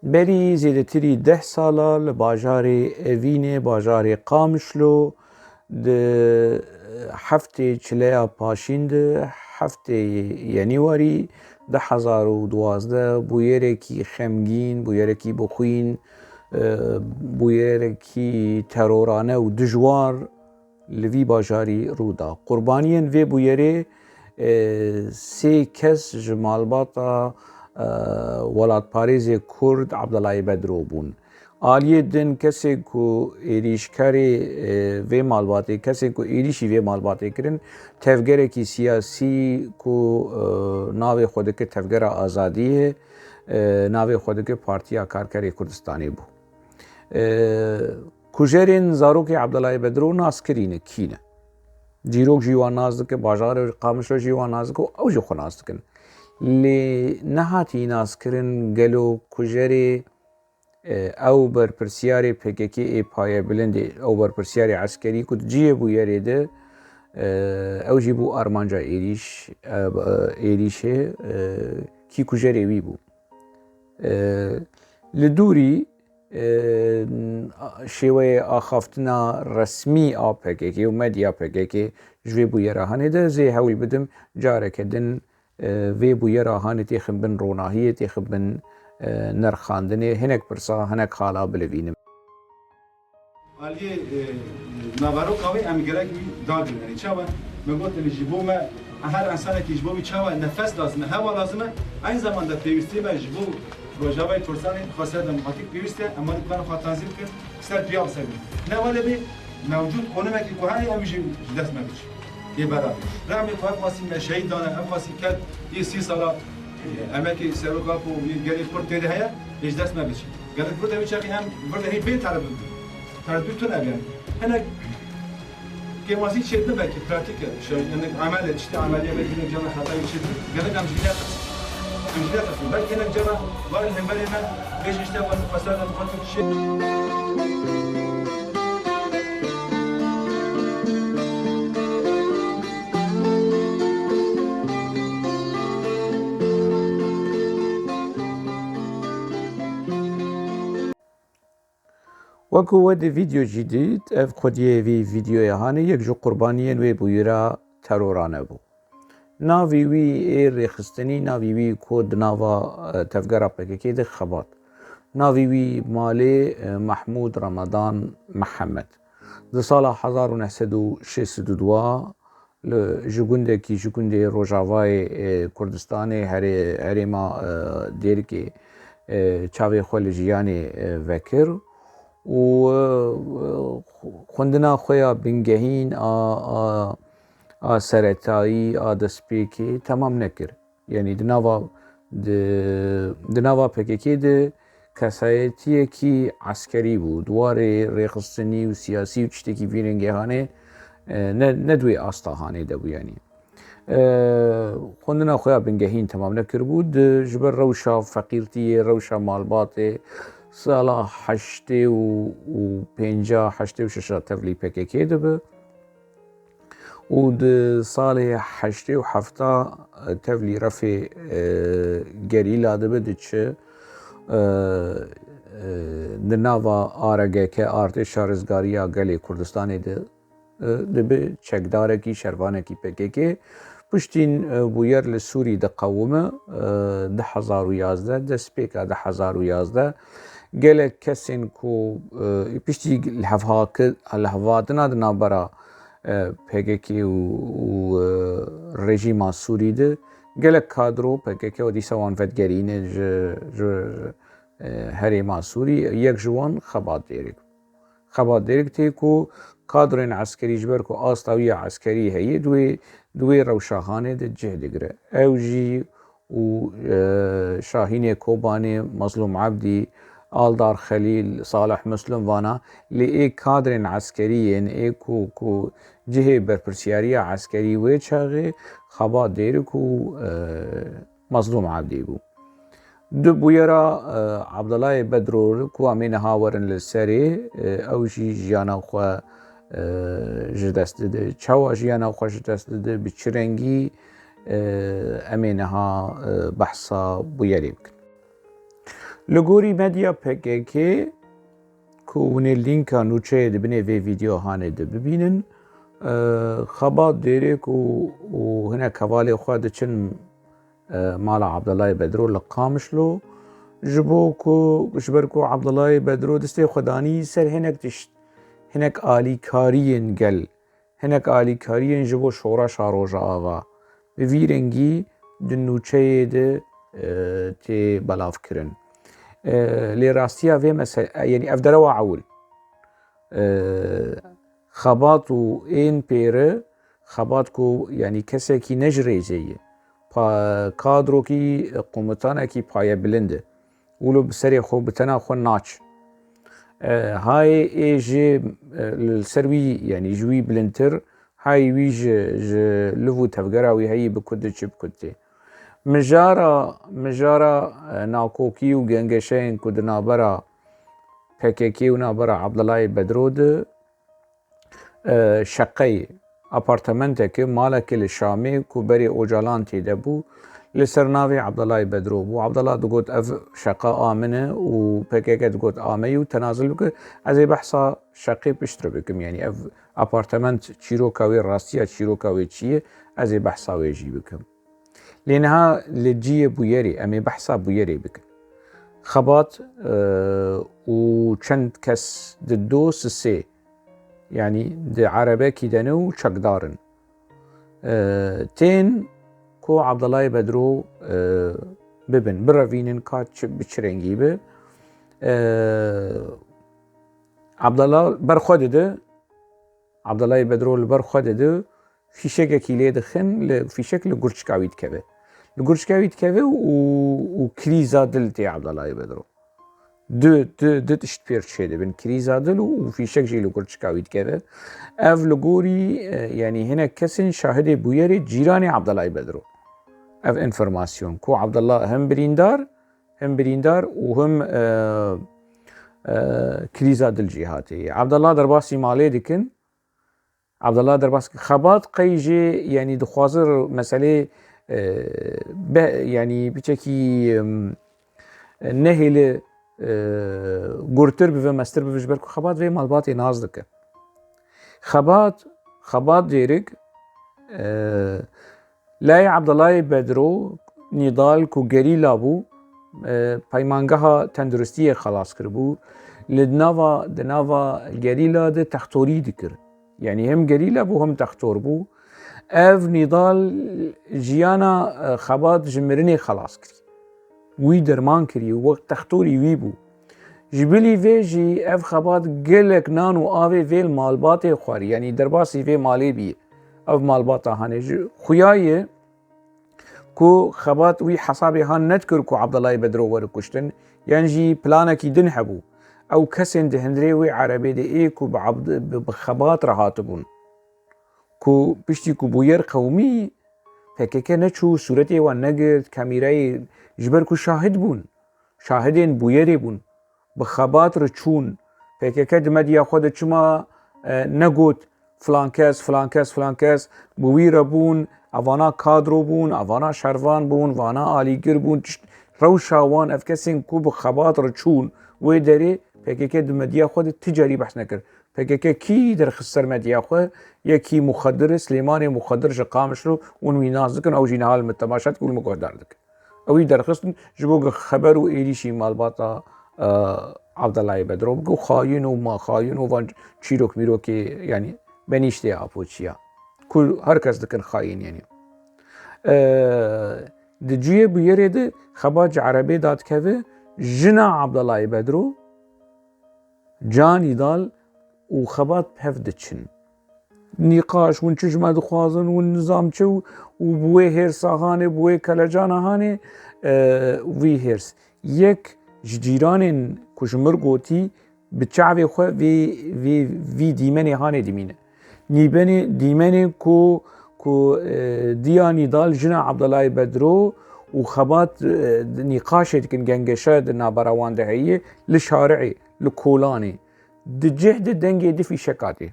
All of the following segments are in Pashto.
بری زیدتری 10 سالا لباجار اوین باجار قامشلو ده هفته چلیا پاشین ده هفته ینیواری 2012 بویرکی خمگین بویرکی بخوین بویرکی ترورانه و دجوار لوی باجاری رودا قربانیان وی بویره سه کس جمالباتا ولات پاریز کرد عبدالله بدرو بون آلیه دن کسی کو ایریشکاری وی مالباتی کسی کو ایریشی وی مالباتی کرن تفگره کی سیاسی کو ناو خود که تفگره آزادیه ناو خود که پارتیا کارکری کردستانی بو کجرین زاروک عبدالله بدرو ناسکرینه کینه جیروک جیوان نازد که باجار قامشو جیوان نازد که او جو خو نازد کن لی نهاتی ناسکرین گلو کجری او بر پرسیاری پککی ای پایه بلند او بر پرسیاری عسکری کد جیه بو یری ده او جی بو آرمانجا ایریشه کی کجری وی بو لدوری شیوه آخافتنا رسمی آ پککی و مدیا پککی جوی بو یراهانه ده زی هول بدم جاره کدن وی بو یراهانه تیخم بن روناهیه تیخم بن نرخاندنه هنک پرسا هنک حالا بلوینم آلیه نوارو قوی امگرک داد می‌کنی چه و میگوید لیجبو ما هر انسانی که جبوی چه و نفس لازمه هوا لازمه این زمان در پیوستی با جبو روجاوی ترسانی خاصیت دموکراتیک پیوسته اما دیگر خواهد تنظیم کرد سر پیام سری نه ولی به موجود کنم که کوهانی همیشه دست می‌کش یه برای راه می‌خواد واسه شهید دانه واسه کرد یه 30 سال امکی سروکاپ و گلی پورت دیده هیا هیچ دست می‌کش گلی پورت همیشه هم برده هی بین طرف تردید تو نبیان هنگ که واسه چیت نبود که پراتیکه شاید هنگ عمل چیت عملیه بدون جامعه خطایی چیت گلی نمی‌شود نمی‌شود بلکه هنگ جامعه وارد همبری من بیش بیشتر واسه فساد مخاطر چیت وەکو وەدە ڤیدیۆ جدید ئەف خودیێوی ڤیدیۆیەهانە یەک جو قوربانیان وێ بوویرە تەرۆرانە بوو ناوی وی ئێ ڕێخستنی ناوی وی کۆ دناوە تەفگەرە پەکەکێ دە خەبات ناوی وی مالێ مەحموود ڕەمەدان محەممەد di sala 1962 ji gundekî ji gundê Rojavayê Kurdistanê herêma Dêrikê çavê xwe li jiyanê vekir û xwendina xwe ya bingehîn a seretayî a destpêkê temam nekir yanî di nava PKK de kesayetiyekî eskerî bû dwarê rêxistinî û siyasî û tiştekî vî rengêhanê ne duê astahanê de bû yanî xwendina xwe ya bingehîn temam nekiribû ji ber rewşa feqîrtiyê rewşa malbatê sala heştê û pênca heştê û şeşa tevlî PKK dibe û di salê heştê û hefta tevlî refê gerîla dibe diçe di nava ARGK Artêşa Rizgariya Gelê Kurdistanê de dibe çekdarekî şervanekî PKK piştîn bûyer li Sûrî diqewime 2011 destpêka 2011 gelek kesên ku piştî lehevhatina di navbera PKK û rejîma Sûrî de gelek kadro PKK û dîsa wan vedgerîne ji herêma Sûrî yek ji wan Xebat Dêrek tê ku kadrên eskerî ji ber ku asta wî ya eskerî heye duê rewşahanê de cih digire ew jî û Şahînê Kobanê Mazlûm Ebdî Aldar Xelîl Salih Muslim vana lê ê kadrên eskeriyên ê ku cihê berpirsyariya eskerî wê çaxê Xebat Dêrek û Mazlûm Ebdî bû di bûyera Abdullah Bedro ku em ê niha werin li serê ew jî jiyana xwe ji dest dide çawa jiyana xwe ji dest dide bi çi rengî em ê niha behsa bûyerê bikin لگوری مدیا PKK که ونه لینکا نوچه دبنه وی ویدیو هانه ببینن خبات دیرک و هنا کوالی خواهد چن مال عبدالله بدرو لقامش لو جبر کو عبدالله بدرو دسته خدانی سر هنک آلی کارین گل هنک آلی کارین جبو شورا شاروجا آوا به ویرنگی دنوچه ده تی بلاف کرن لی راستیا وی مثلا یعنی افدروا عول خبات و این پیره خبات کو یعنی کسی کی نجره زیه کادرو کی قومتانه کی پایه بلنده ولو بسري خو بتنا خو ناتش هاي ايجي السروي يعني جوي بلنتر هاي ويج لفو تفقراوي هاي بكدتش بكدتي مجارا ناكوكي وجنجشين كدنا برا PKK ونابرا عبدالله بدرود شقي ابارتمنتك مالك الشامي كوبري اوجالان تيدبو لسرناوي عبدالله بدرو بو عبدالله دقوت اف شقا آمنه و PKK دقوت آمي و تنازل بك ازي بحثا شقي بشتر بكم يعني اف ابارتمنت چيروكاوي راستيا چيروكاوي چيه ازي بحثا ويجي بكم لانها لجيه بويري امي بحثا بويري بكم خبات و چند كس ددو سسي يعني دي عربه كيدانو چكدارن تين کو عبدالله بدرو ببن بروینن کات بچرنگی به عبدالله برخواد ده عبدالله بدرو برخواد ده فیشک کیله دخن فیشک لگرچکاوید که لگرچکاوید که و کریزا دل تی عبدالله بدرو دو تشت پیرد شده بن کریزا دل و فیشک جی لگرچکاوید که اف لگوری یعنی هنه کسین شاهد بویری جیران عبدالله بدرو اف انفرماسيون كو عبد الله هم بريندار وهم كريزا دل جهاتي عبد الله درباسي مالي دكن عبد الله درباسي خبات قيجي يعني دخوازر مسألة يعني بيشكي نهل قرتر بفا مستر بفا جبركو خبات في مالباتي ناز دكن خبات ديرك لای عبدالله بدرو نیدال کو گریلا بو پیمانگاه تندرستی خلاص کر بو لدناوا گریلا ده تختوری دکر یعنی هم گریلا بو هم تختور بو اف نیدال جیانا خبات جمرنی خلاص کری وی درمان کری وقت تختوری وی بو جبلی وی جی اف خبات گلک نانو آوه ویل مالبات خواری یعنی درباسی وی مالی بی اف مالبات هانه خویای کو خبات وی حسابی هان ندکر کو عبدالله بدرو ورکشتن یعنی جی پلانکی دن هبو او کسین دهندری وی عربی ده ای کو بخبات رهات بون کو پشتی کو بویر قومی PKK نچو صورتی و نگرد کامیرای جبر کو شاهد بون شاهدین بویری بون بخبات رچون PKK دمدیا خود چما نگوت فلان کس بویر بون اوانا کادرو بون اوانا شروان بون وانا آلیگر بون روشاوان اف کسین کو بخبات رچون وی داری PKK دمدیا خود تجاری بحث نکرد PKK کی در خسر مدیا خود یکی مخدر سلیمان مخدر جقامش رو اون ویناز دکن او جینهال متماشات کول مقدار دکن اوی در خستن جبو خبر و ایریشی مالباتا عبدالله بدرو بگو خاین و ما خاین و وان چیروک میروک یعنی بنیشته آپوچیا کل هر کس دکن خاین یعنی دجویه بیره ده خباج عربی داد که جنا عبدالله بدرو جانی دال و خبات پفد چن نقاش ون چجمع دخوازن ون نظام چو و بوی هرس هانه بوی کلجان هانه وی هرس یک جیران کشمر گوتی بچعوی خو وی دیمنی هانه دیمینه نیبنی دیمنی کو دیانی دال جنا عبدالله بدرو و خبات نقاش دکن گنگشاد نابراوان دهیه لشارعی لکولانی دجهد دنگی دفی شکاتی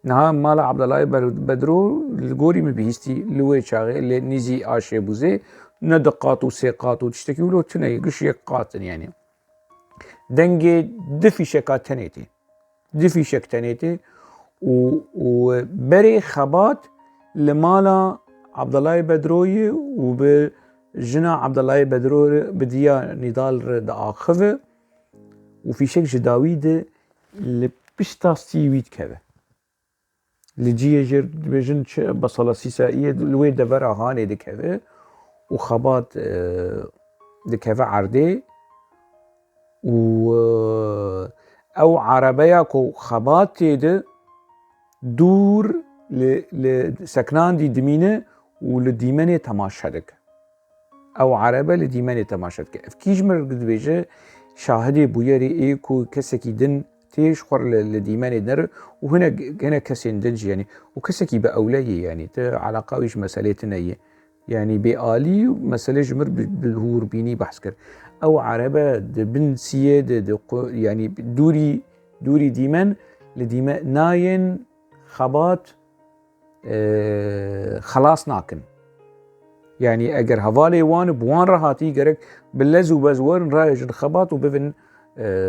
نها مال عبدالله بدرو الگوری مبیستی لوی چاقی لنیزی آشه بوزه ندقات وسيقات وتشتكي ولو تني قش يقات يعني دنجي دفي شكاتنيتي دفي شكتنيتي وبري خبات لمالا عبد الله بدروي وبجنا عبد الله بدروي بديا نضال داخذه وفي شك جداويد لبشتا ستيويد كذا لجي جر بجن بصله سيسائيه الوي دبر هاني دكذا وخبات دكذا عردي و او عربيه كو خبات تيد دور لسكنان دي دمينه ولديمنه تماشدك او عربه لديمنه تماشدك افكيج مرقد بيجه شاهدي بويري ايكو كسكي دن تيش خور لديمانه در وهنا كسين دنج يعني وكسكي باوليه يعني تا علاقه مسالتنا يعني بآلي مساله جمر بالهور بيني بحث كر او عربه بن سياد يعني دوري ديمان لديما ناين خبات خلاص ناكن يعني اگر هوالي وان بوان رهاتي گرك باللزو بزورن رايج خبات وبفن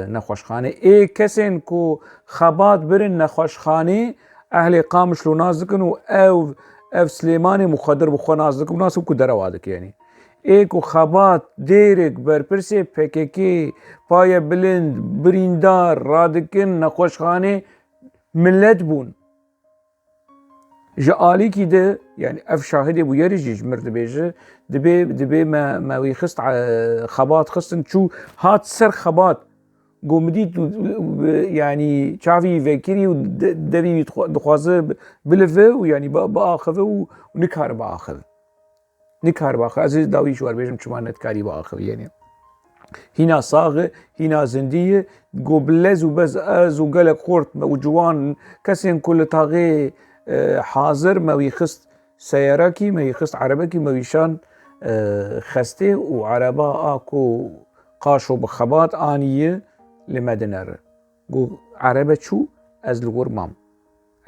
نخوشخانه اي كسين كو خبات برن نخوشخانه اهل قامش لو نازكن او اف سليماني مخدر بخو نازك وناسب كو دروادك يعني اي كو خبات ديرك برپرسي PKK پايا بلند بريندار رادكن نخوشخانه ملت بون جالي كي ده يعني اف شاهدي بو يرجيج مرد بيجه دبي ما ويخست خبات خستن شو هات سر خبات قومديت يعني شافي فكري ودبي دخوازه بلفه ويعني باخذه ونكار باخذ عزيز داوي شوار بيجم شما نتكاري باخذ يعني هنا صاغه هنا زنديه قبلز وبز از وقلق خورت وجوان كسين كل طاغي حاضر ما ويخست سياركي ما يخست عربكي ما ويشان خسته وعربا اكو قاشو بخبات آنية لمدنر قو عربة شو از لغور مام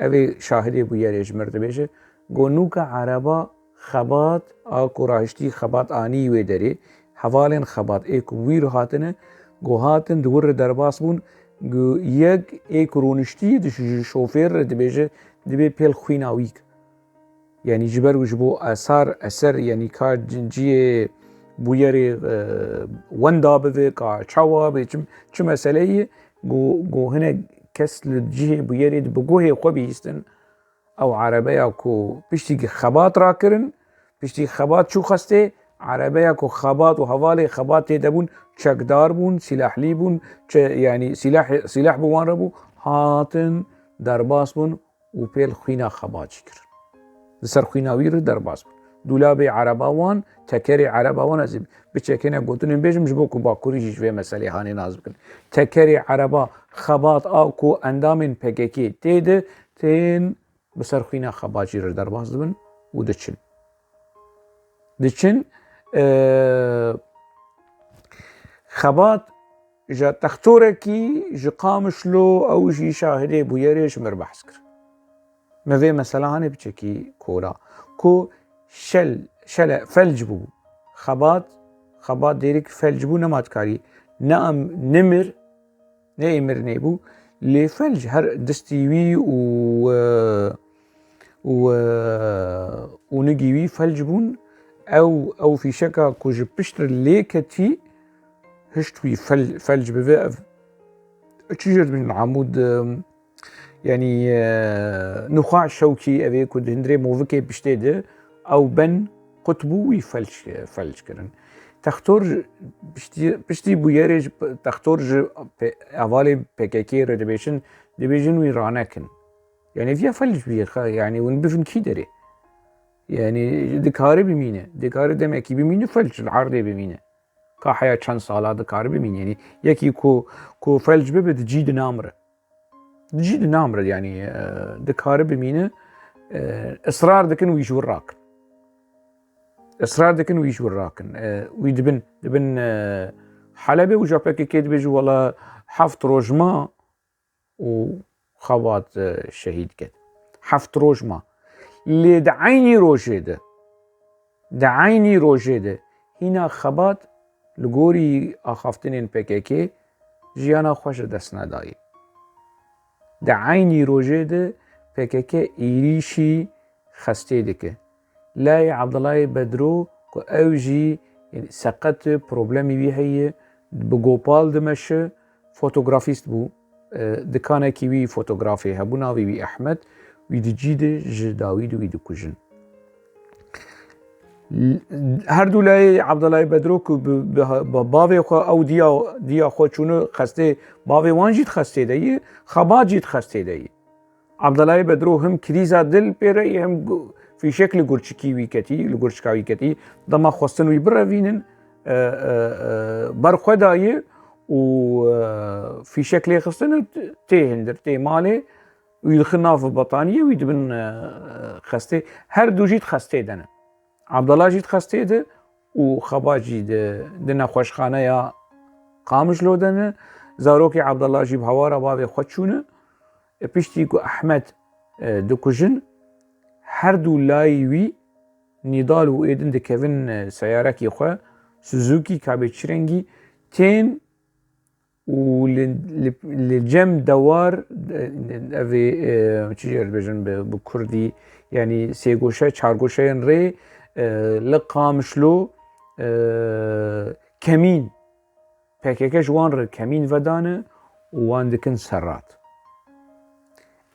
اوه شاهده بو يريج مرتبشه قو نوكا عربا خبات اكو راهشتي خبات آنية ويدري حوالين خبات ايكو ويرو هاتنه قو هاتن دور درباس بون قو يك ايكو رونشتي دش شوفير دبيجه دبي بيل خويناويك يعني جبر وجبو اثر يعني كار جنجيه بويري وندا بذي كا تشاوا بيچم مسألة جو هنا كس لجيه بويري بقوه قبيستن او عربية كو بيشتي خبات راكرن بيشتي خبات شو خسته عربية كو خبات وحوالي خبات تدبون چكدار بون سلاح لي بون يعني سلاح بوان ربو هاتن درباس بون وبيل خوينا خبات شكر سر خويناوير درباس بون دولابي عرباوان تكري عرباوان از بچكنا گوتن بيجم جبوكو باكوري جيجوي مسألة هاني ناز بكن تكري عربا خبات اكو اندامن PKK تيد تين بسر خوينا خبات جير درباس بن ودچن خبات جا تختوركي جا قامشلو او جي شاهده بويريش مر بحث كر مفي مسألة هاني بچكي كورا كو شل فلج بو خبات ديرك فلج بو نمات كاري نمر نيبو لفلج هر دستيوي ونجيوي فلج بون او في شكا كوج بشتر ليكتي هشتوي فلج بفئف تشجر من عمود يعني نخاع شوكي ابي كود هندري موفكي بشتيده او بن قطبو ويفلج كرن تختور بشتي بويرج تختور اوالي PKK ديبيجن ويرانكن يعني فيها فلج بيخا يعني ونبفن كي دري يعني دكاري بمينه دكاري دمكي بمينه فلج العرضي بمينه كا حياة چند سالا دكاري بمينه يعني يكي كو فلج ببد جيد نامره يعني دكاري بمينه اصرار دكن ويشور راكن ويدبن حلبة وجابك كيد بيجو والله حفت روجما وخوات شهيد كد حفت روجما اللي دعيني روجيده هینا خەبات li gorî axaftinên PKK jiyana xwe ji dest nedaye. Di eynî rojê de PKK êrişî xestê dike. Layê Abdulayê Bedro ku ew jî seqet problemê wî heye bi Gopal dimeşe fotografîst bû. Dikanekî wî fotografê hebû navê wî Ehmed wî dicî de ji dawî de wî dikujin. Her du layê Abdulayê Bedro ku bi bavê xwe ew diya xwe çûne xestê bavê wan jî xestê de ye, xebat jî xestê de ye. Abdulayê Bedro him krîza dil pê re ye him fîşek li gurçikî wî ketî, li gurçika wî ketî, dema xwestin wî birevînin ber xwe daye û fîşek lê xistin tê hindir, tê malê wî dixin nav betaniyê wî dibin xestê. Her du jî xestê de ne. Abdullah jî xestê de û xebat jî di nexweşxaneya Qamişlo de ne. Zarokê Abdullah jî bi hewara bavê xwe çûne. Piştî ku Ehmed dikujin, her du layê wî nîdal û êdin dikevin seyarekî xwe, Suzuki kabêçirengî tên û li cem dewar evê çi jê dibêjin bi Kurdî yanî sêgoşe çargoşeyên rê li Qamişlo kemîn PKK ji wan re kemîn vedane û wan dikin serrat.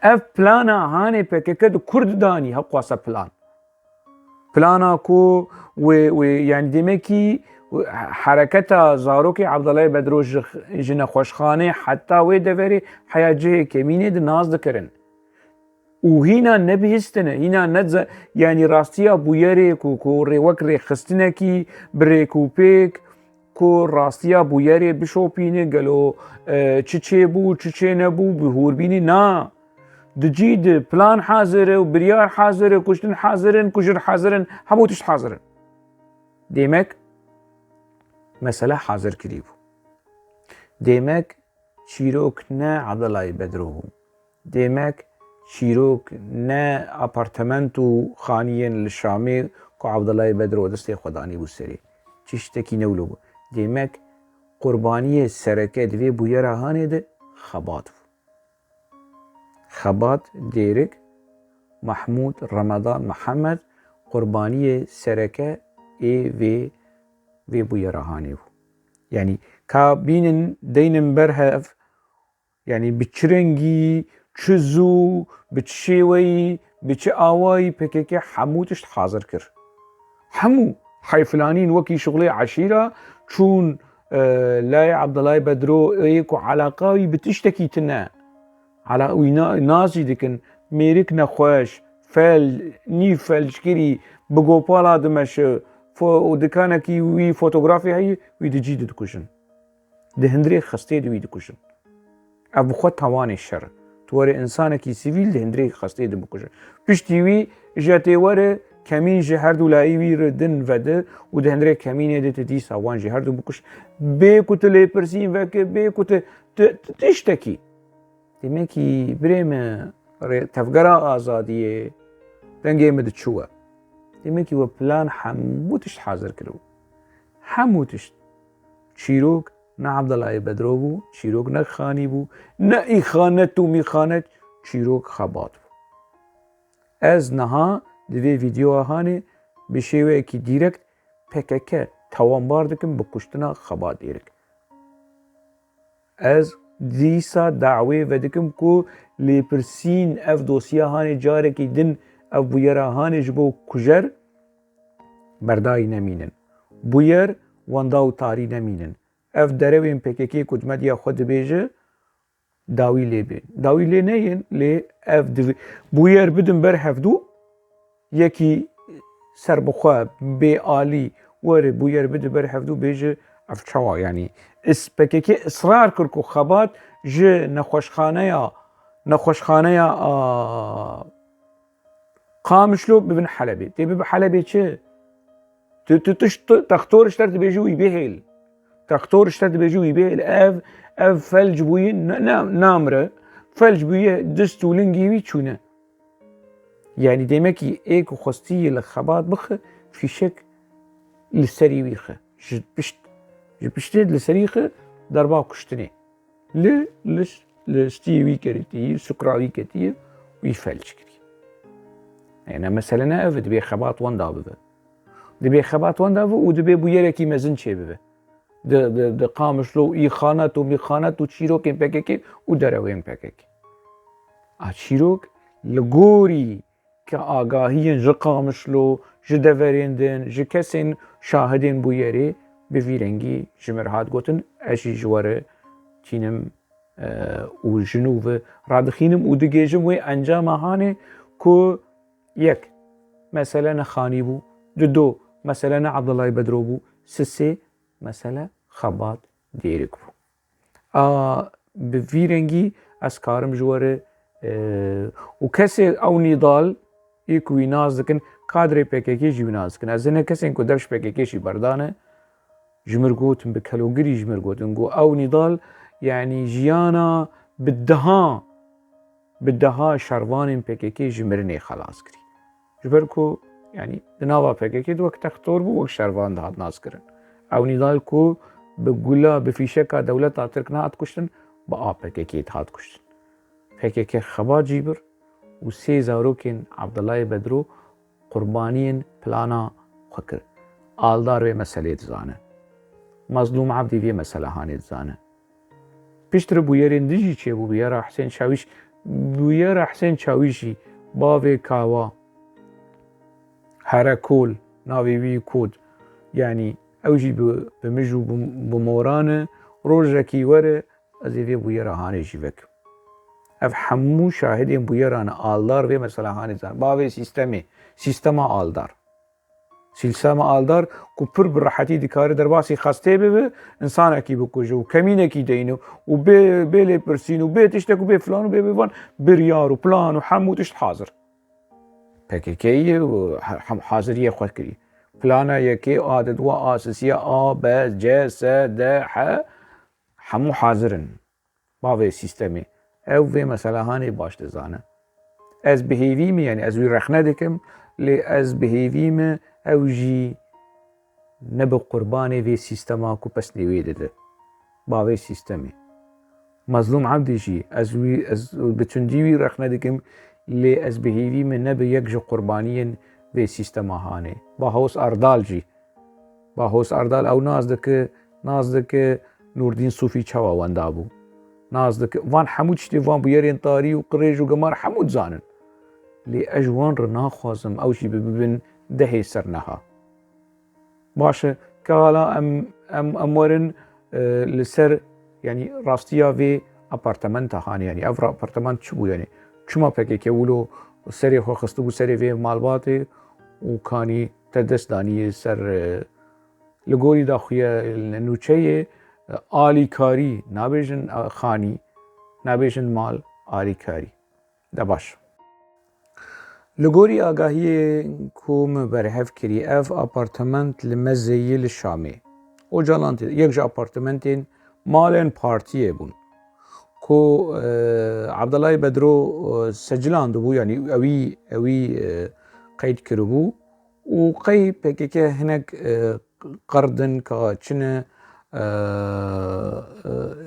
Ev plana hanê PKK di Kurd danî heqwasa plan. Plana ku wê yani demekî hereketa zarokê Abdulayê Bedro ji nexweşxanê heta wê deverê heya cihê kemînê de naz dikirin. û hîna nebihîstine, hîna yani rastiya bûyerê ku wek rêxistinekî bi rêkûpêk ku rastiya bûyerê bişopîne gelo çi çêbû çi çê nebû bi hûrbînî na. Dicî di plan hazir e û biryar hazir e, kuştin hazirin, kujir hazirin, hemû tişt hazirin. Demek mesele hazir kirî bû. Demek çîrok ne Abdulayê Bedro bû. Demek çîrok ne apartement û xaniyên li Şamê ku Abdulayê Bedro destê xwe danî bû serê. Çi ştekî newlo bû. Demek qurbaniyê sereke di vê bûyera hanê de xebat bû. Xebat dêrik Mahmud Ramadan Mihemed qurbaniyê sereke ê vê bûyera hanê bû. Yani ka bînin deynin berhev yani bi çi rengî, çi zû, bi çi şêweyî, bi çi awayî PKK hemû tişt hazir kir. Hemû heyfilanîn wekî şuxulê eşîra çûn layê Abdulayê Bedro ê ku eleqa wî bi tiştekî tune. Wî nazî dikin mêrik nexweş, fel, nîv felcikirî bi Gopala dimeşe û dikanekî wî fotografê heye wî dicî de dikujin. Di hindirê xestê de wî dikujin. Ev bi xwe tawanê şer e. Tu were insanekî sivîl di hindirê xestê de bikujin. Piştî wî ji tê were kemîn ji her du layî wî re din vede û di hindirê kemînê de tu dîsa wan jî her du bikuş. Bê ku tu lêpirsîn veke, bê ku tu tiştekî. Demekî birê me tevgera azadiyê dengê me diçû e. Demekî we plan hemû tişt hazir kiribû. Hemû tişt. Çîrok ne Abdulayê Bedro bû, çîrok ne xanî bû, ne îxanet û mîxanet, çîrok xebat bû. Ez niha di vê vîdyoa hanê bi şêweyekî dîrekt PKK tawanbar dikim bi kuştina xebat êrik. Ez dîsa dawê vedikim ku lêpirsîn ev dosya hanê carekî din ev bûyera hanê ji bo kujer berdayî nemînin. Bûyer wenda û tarî nemînin. Ev derewên PKK ku medya xwe dibêje dawî lê bê. Dawî lê neyên lê ev bûyer bidin ber hevdû yekî serbixwe bê alî were bûyer bide ber hevdû bêje ev çawa yani PKK ısrar kir ku xebat ji nexweşxaneya Qamişlo bibin Helebê. Tê bibe Helebê çi? Tu tişt textor işler dibêjî wî bihêl. Textor işler dibêjî wî bihêl. Ev felc bûyî namire. Felc bûyî dist û lingî wî çûne. Yani demekî ê ku xwestiyê li xebat bixe fîşek لسری ویخه جبشته لسری خه دربا کشتنه لستی وی کردی سکراوی کردی وی فلج کردی يعني مثلا اف دبي خبات وان دابه دبي خبات وان دابه ودبي بويركي مزن چه ببه د قامش لو ای خانت و می خانت و چیروک این پککی و دروی این پککی چیروک لگوری که آگاهی ج قامش لو ج دورندن ج کسین شاهدین بویری به ویرنگی جمرهات گوتن اشی جواره تینم و جنوب رادخینم و دگیجم و انجام هانه که یک مثلا خانی بو دو مثلا عبدالله بدرو بو سه مثلا خبات دیرک بو به ویرنگی از کارم جواره و کسی او نضال ایکوی ناز دکن کادر پککی جیو ناز دکن از نه کسی کو دفش پککیشی بردانه جمرگوتن به کلوگری جمرگوتن گو او نضال يعني جيانا بالدها شروان پککی جمرنه خلاص کری جبركو يعني دناوا پککی دو وقت تختور بو وقت شروان دهات ناز کرن او نضال کو بقولا بفيشكا دولت تركنا هات كشتن با پککی هات كشتن پککی خبا جيبر و سي زاروكين عبدالله بدرو قربانين پلانا خكر آلدار و مسئله دزانه مظلوم عبدي في مسئله هاني دزانه پیشتر بویرین دیجی چه بو بویر حسین چاویش بویر حسین چاویشی باوی کاوا هرکول ناویوی کود یعنی اوجی بمجو بمورانه روژکی وره از ایوی بویر هانه جیوک اف همو شاهدین بویران آلدار و مثلا هانه زن باوی سیستم آلدار سیستم آلدار کو پر براحتی دکاره در باسی خسته به انسان اکی بکوجه و کمین اکی دینه و به پرسین و به تشتک و به فلان و به بوان بریار و پلان و همو تشت حاضر پکیه و حاضریه خود کری پلانا یکی عادت و آساسیه آ ب ج س د ح همو حاضرن باوی سیستمی او و مثلا هانی باش دزانه از بهیویم یعنی از وی رخنه دکم لی از بهیویم او جی نبو قربانی وی سیستما کو پس نویده ده باوی سیستمی مظلوم عبدی جی از بتندی وی رخنه دکم لی از بهیوی من نبو یک جو قربانین وی سیستما هانه با هوس اردال جی با هوس اردال او ناز دک نوردین صوفی چوا واندابو ناز دک وان حمود شتی وان بیارین طاری و قریج و گمار حمود زانن لی اجوان رنا خوازم او جی ببین دهی سرنها باشه که حالا ام ورن لسر يعني راستيا في ابارتمنت هاني يعني افرا ابارتمنت شو يعني شما بكي كولو سري خو خستو سري في مالباتي وكاني تدس داني سر لغوري داخويا نوچيه آلي كاري نابيجن خاني نابيجن مال آلي كاري ده باش لگوری آگاهی کوم برهف کری اف آپارتمنت لمزیل الشامی او جالانتی یک جا آپارتمنتین مالن پارتیه بون کو عبدالله بدرو سجلاندو بو يعني اوي قيد كربو وقي بكيك هناك قردن كاتشنا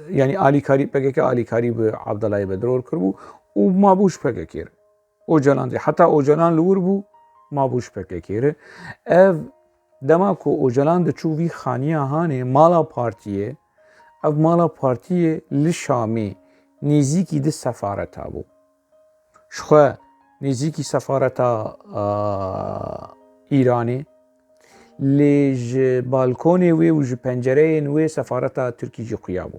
يعني آلي كاري بكيك آلي كاري بعبدالله بدرو كربو وما بوش بكيكير اوجلان دي حتى اوجلان لور بو ما بوش بكيكير اف دماكو اوجلان دي چووي خانية هاني مالا پارتيه اف مالا پارتيه لشامي نزيكي دي سفارتا بو شخوا نزيكي سفارتا ايراني لج بالكوني وي وج پنجرين وي سفارتا تركي جي قيابو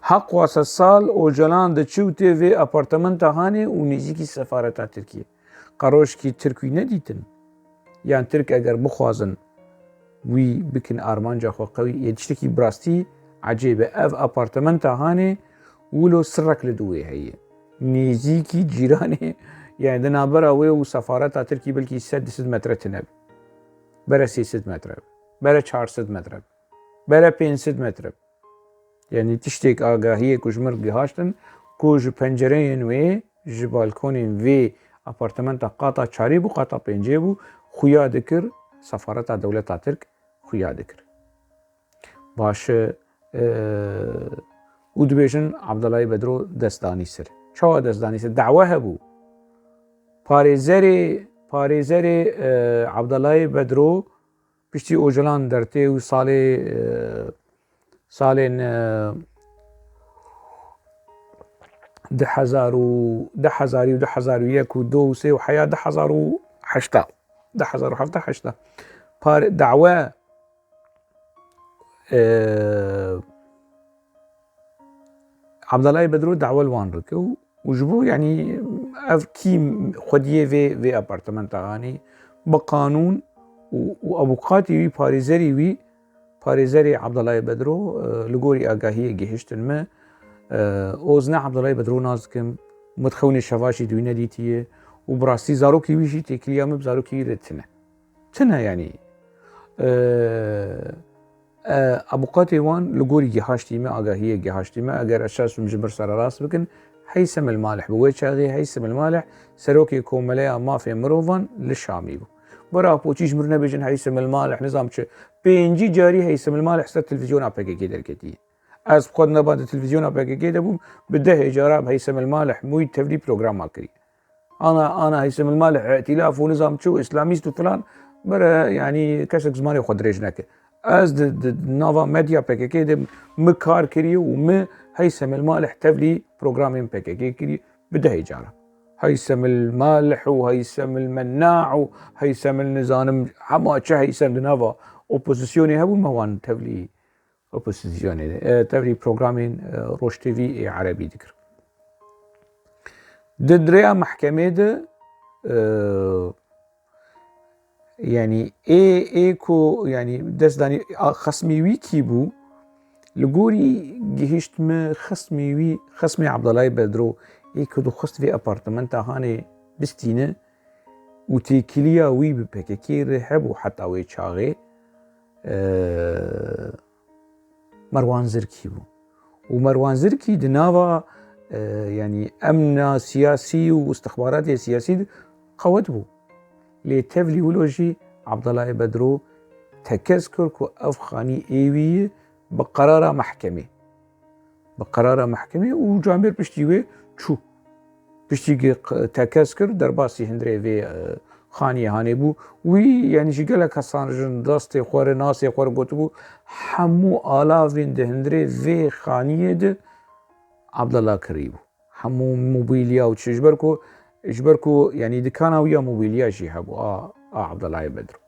حق واسه سال اوجلان د چوتي وي اپارتمنتا هاني و نزيكي سفارتا تركي قروش كي تركي نديتن يعني ترك اگر بخوازن وي بكن ارمانجا خو قوي يدشتكي براستي عجيبه اف اپارتمنتا هاني ولو سرك لدوي هي نزيكي جيراني يعني دنابرا وي وسفارتا تركي بلكي 600 متر تنب برا 300 متر برا 400 متر برا 500 متر يعني تشتيك آگاهية كجمر بهاشتن كوج پنجرين وي ج بالكونين وي ابارتمنتا قاطع 4 بو قاطع 5 بو خويا دكر سفارتا دولتا ترك xuya dikir. Baş û dibêjin Abdullahî Bedro destdanî sir. Çawa destdanî sir? Dawe hebû. Parêzerê Abdullahî Bedro piştî ojelan dertê û salên 2000 و 2001 و 2 و 3 و حیا 2008 دعوه عبدالله بدرو دعوه الوان رکو وجبو يعني اف كي خديه في ابارتمنت هاني بقانون وابوقاتي وي باريزري عبدالله بدرو لغوري اگاهي گهشتن ما اوزنا عبدالله بدرو نازكم متخوني شفاشي دوينه ديتيه وبراستي زاروكي ويشي تكليا مب زاروكي رتنه يعني ابوقاتي وان لغوري گهاشتي ما اگاهي گهاشتي ما اگر اساس مجبر سر راس بكن هيثم المالح بويتشاغي هيثم المالح سروكي كومليا ما في مروفان للشامي برا بوتشيش مرنا بيجن هيثم المالح نظام چه بينجي جاري هيثم المالح سر تلفزيون ابيكي دركتي از خود نبات التلفزيون ابيكي دبو بده اجاره هيثم المالح موي تفري بروجرام اكري انا هيثم المالح ائتلاف ونظام شو اسلاميست وفلان برا يعني كشك زماني خود رجنك از نوفا ميديا بيكي دم مكار كري وم هيثم المالح تفلي بروجرامين بيكي كري بده اجاره هيثم المالح وهيثم المناع وهيثم النظام حما هيثم نوفا اوبوزيسيوني هبو موان تفلي اوبوزيسيوني تفلي بروجرامين روش تي في عربي ذكر دريا محكمه ده يعني ايكو يعني دزداني خصمي وي كيبو لغوري جهشت ما خصمي عبدالله بدرو ايكو دو خست في ابارتمنتا هاني بستينه وتيكليا وي ببككي رحب وحتى وي تشاغي مروان زركي بو ومروان زركي دناوا يعني امن سياسي واستخبارات سياسي قوت بو لتفلي ولوجي عبدالله بدرو تكذكر كو افخاني ايوي بقرار محكمه وجامير بشتيوي شو بشتي تكذكر درباسي هندري في خاني هاني بو وي يعني شقالك حسان رجن داستي خوار ناسي خوار قوتبو حمو آلافين ده هندري في خانيه ده عبدالله كريبو حمو موبيليا وتشجبركو يعني دكانا ويا موبيليا شي هبو عبدالله بدرو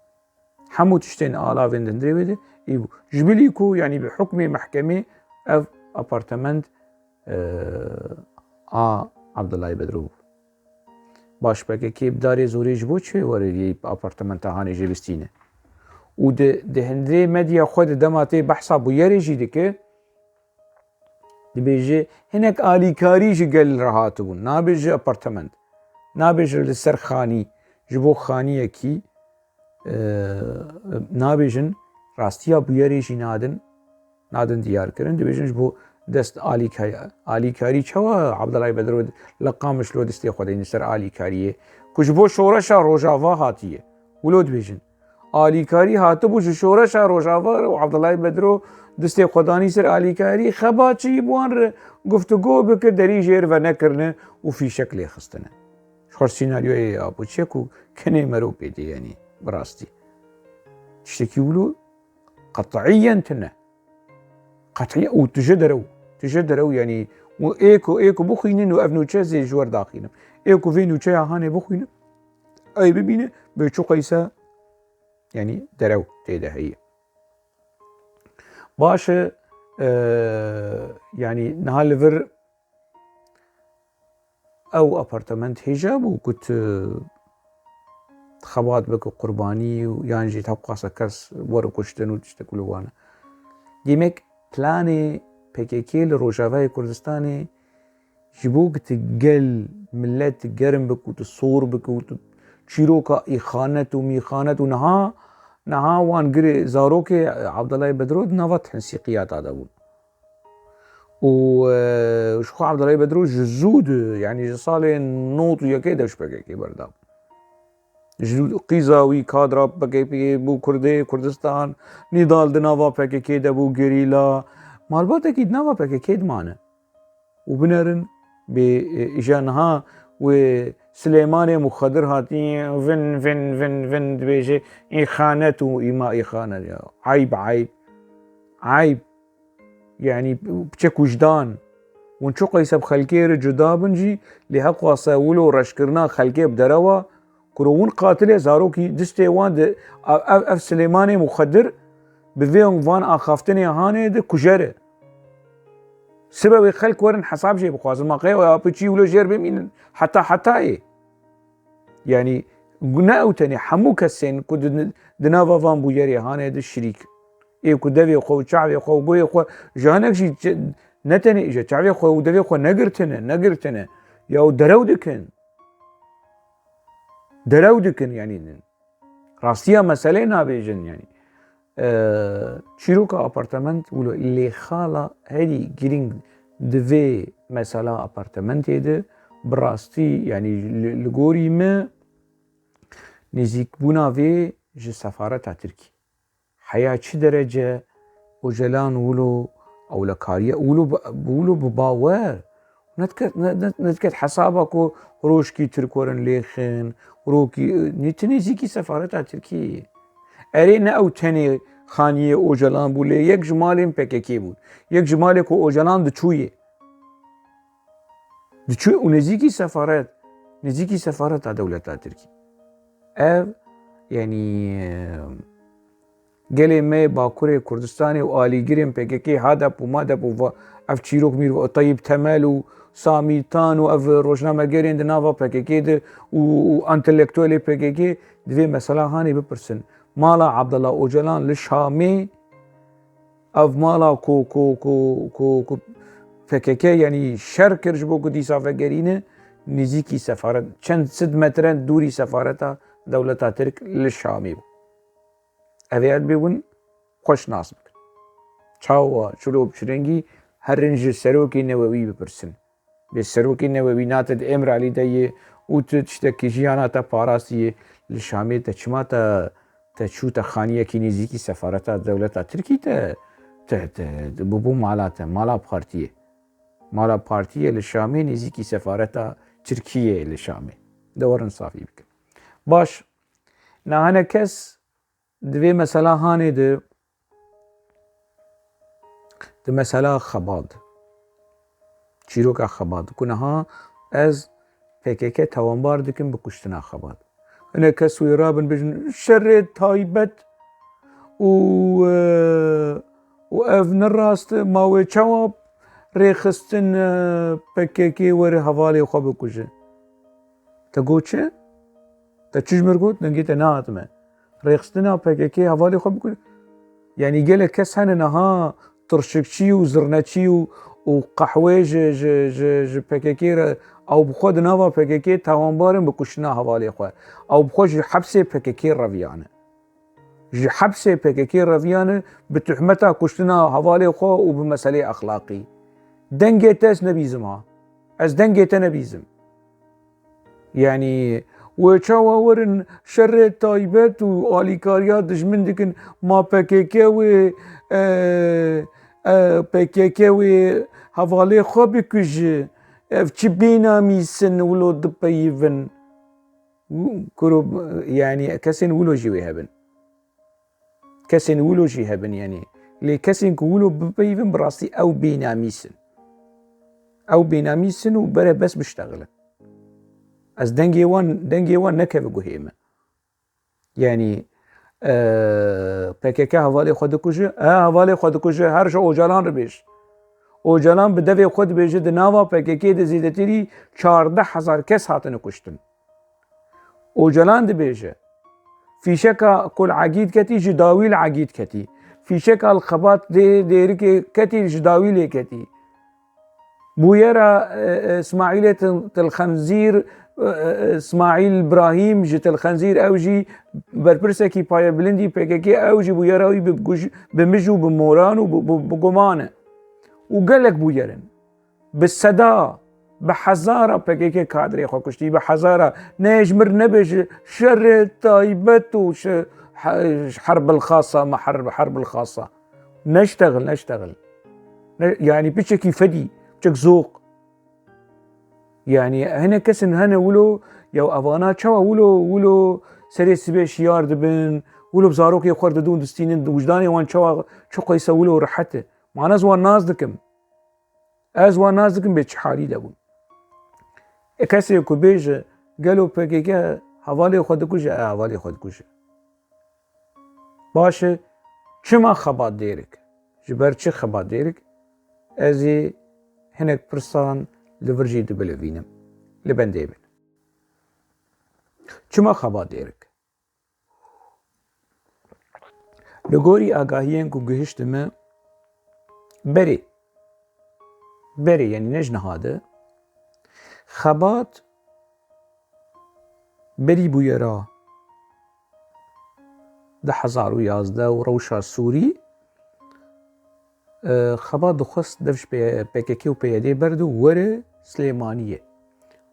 حمو تشتين آلافين ده هندري ده ايبو جبليكو يعني بحكم محكمة اف ابارتمنت عبدالله بدرو باش بكي كيب داري زوري جبو چه وري ابارتمنت هاني جبستينه و ده هندري مديا خود دماتي بحثا بو يري جي دكه دبيجي هناك آليكاري جقل رهاتبون نابج ابارتمنت نابج لسرخاني جبو خانية كي نابجن راستيا بو يري جي نادن ديار كرن دبيجن جبو دست آليكاري چوا عبدالله بدرو لقامش لو دستي خودين سر آليكاريه كجبو شورشا روجاوا هاتيه ولود بيجن آليكاري هاتبو شورشا روجاوا وعبدالله بدرو دستي خوداني سر آليكاري خباتشي بوان گفتگو بكر دري جير و نكرنه وفي شكل خستنه شخص سيناريو اي ابو تشيكو كني مرو بيدي يعني براستي تشتكي ولو قطعيا تنه قطعيا وتجدروا يعني ايكو بخينن وافنو تشازي جوار داخينم ايكو فينو تشا هاني بخينم اي ببينه بيچو قيسا يعني درو تيدا هي باش يعني نهال لفر او ابارتمنت هجاب وكنت خبات بك قرباني ويانجي تبقى سكرس ورو كشتن وتشتكلو وانا ديمك بلاني PKK لروجافای کردستانی جبوك تقل ملت تقرم بك وتصور بك وتشيروكا إخانة وميخانة ونها وان قري زاروك عبدالله بدرود نوات حنسيقيات هذا بون وشخو عبدالله بدرود جزود يعني جصالي نوط ويكيدا وش PKK برداب قیزاوی کادرا پکی بو کردستان نیدال دناوا پکی دبو گریلا مالبات اكيد ناوا پکی دمانه وبنرن بإجانها وسليمان مخدر هاتين فن بيجي إخانة وإما إخانة عيب يعني بشك وجدان ونشو قيسب خلقير جدابنجي لها قواسا ولو رشكرنا خلقي بدروا كرون قاتل زاروكي دستي وان اف سليمان مخدر بفيون فان اخافتني هاني ده كجره سبب خلق ورن حساب شيء بخواز ما قيا ويا بتشي ولا جير بمين حتى ايه يعني قلنا اوتني حمو كسين كود دنافا فان بويري هاني ده الشريك ايه كود دفي خو شعبي خو بوي خو جانك شي نتني اجا شعبي خو ودفي خو نقرتنا يا درودكن يعني راستيا مسألة نابيجن يعني چیروکا اپارتمنت ولو اللي خالا هذه جرينج دفي مثلا اپارتمنت ده براستي يعني لغوري ما نزيك بونا في جي سفارة تركي حياة چه درجة وجلان ولو او لكاريا ولو بباور نتكت حسابك روشكي تركورن ليخن وروكي نتنزيكي سفارة تركي ارينا او تاني خانية اوجلان بولي يك جمالين PKK بود يك جمالي كو اوجلان دچوية ونزيكي سفارات دولة تركي اف يعني قالي ما باكوري كردستاني وآلي جرين PKK هذا وما دب اف تشيروك مير طيب تمال وساميتان واف روجنامه جرين دنافا PKK ده وانتلكتوالي PKK دوي مثلا هاني ببرسن مالا عبد الله اوجلان للشامي اف مالا كو PKK يعني شركر جبو كو ديسا فقرينه نزيكي سفارت چند 6 مترن دوري سفارتا دولتا ترك للشامي بو اويات بيون خوش ناس بكن چاوا چلوب چرنگي هرنج سروكي نووي بپرسن بالسروكي نووي ناتد امر علي دي وتشتكي جياناتا باراسي للشامي تشماتا تشوتا خانية كي نزيكي سفارتا دولتا تركي ببو مالا بارتية للشامي نزيكي سفارتا تركية للشامي دورن صافي بك باش نهانا كس دوي مسألة هاني دو مسألة خباد چیروکا خباد كنها از PKK توانبار دكن بكشتنا خباد انا كسوي رابن بجن شريت تايبت وافن الراست ماوي چواب ريخستن PKK وري حوالي خو بكوجه تقول چه تچج مرغوت نجيت ناتمه ريخستنا PKK حوالي خو بكوجه يعني قال كس هنها ترشكشي وزرنتشي وقحوه ج PKK او بخود ناوا PKK توانبارن بكشنا حوالي خو او بخود حبسه PKK رفيانه جي حبسه PKK رفيانه بتحمتها كشنا حوالي خو وبمسألة اخلاقي دنجتس نبيزمها از دنجت نبيزم يعني وچاوا ورن شر تايبت واليكاريات دجمن دكن ما PKK و PKK و حوالي خو بكج اف بينا ميسن ولو دبيفن كروب يعني كسن ولو جي هبن كسن ولو جي هبن يعني لي كسن كولو بيفن براسي او بينا ميسن وبره بس بشتغل از دنجي وان نكف قهيمه يعني PKK حوالی خود کشه حوالی خود کشه هر شو اوجلان رو بیش اوجلان به دوی خود بیشه ده ناوا PKK ده زیدتری 14,000 کس هاتن کشتن اوجلان ده بیشه فیشکا کل عقید کتی جداویل عقید کتی فیشکا الخبات ده دیری که کتی جداویل کتی بویرا اسماعیل تلخنزیر اسماعیل ابراهیم جت الخنزير اوجي بربرسكي بايا بلندي PKK اوجي بويراوي بمجو بموران وبقمانه وقال لك بويرن بالسدا بحزارة بكيكي كادري خو كشتي بحزارة نجمر نبش شر طيبت حرب الخاصة ما حرب الخاصة نشتغل يعني بشكي فدي بشك ذوق يعني هنا كسن هنا ولو يو أفانا شوا ولو سري سبيش يارد بن ولو بزاروك يخرد دون دستين وجداني وان شوا شو قيسا ولو رحته معنا زوان نازدكم أزوان نازدكم بيتش حالي دابون كسي كو بيج قالوا بكيكا حوالي خود كوشة حوالي خود كوشة باشه چما خبات ديرك جبر چه خبات ديرك ازي هنك برسان لورجي دبلوينم لبنديبن چما خبات ديرك لغوري آگاهيين كو گهشتم بري يعني نجن هذا خبات بري بويرا 2011 و روشا سوري خبات دخست دفش PKK و PYD بردو وره سليمانية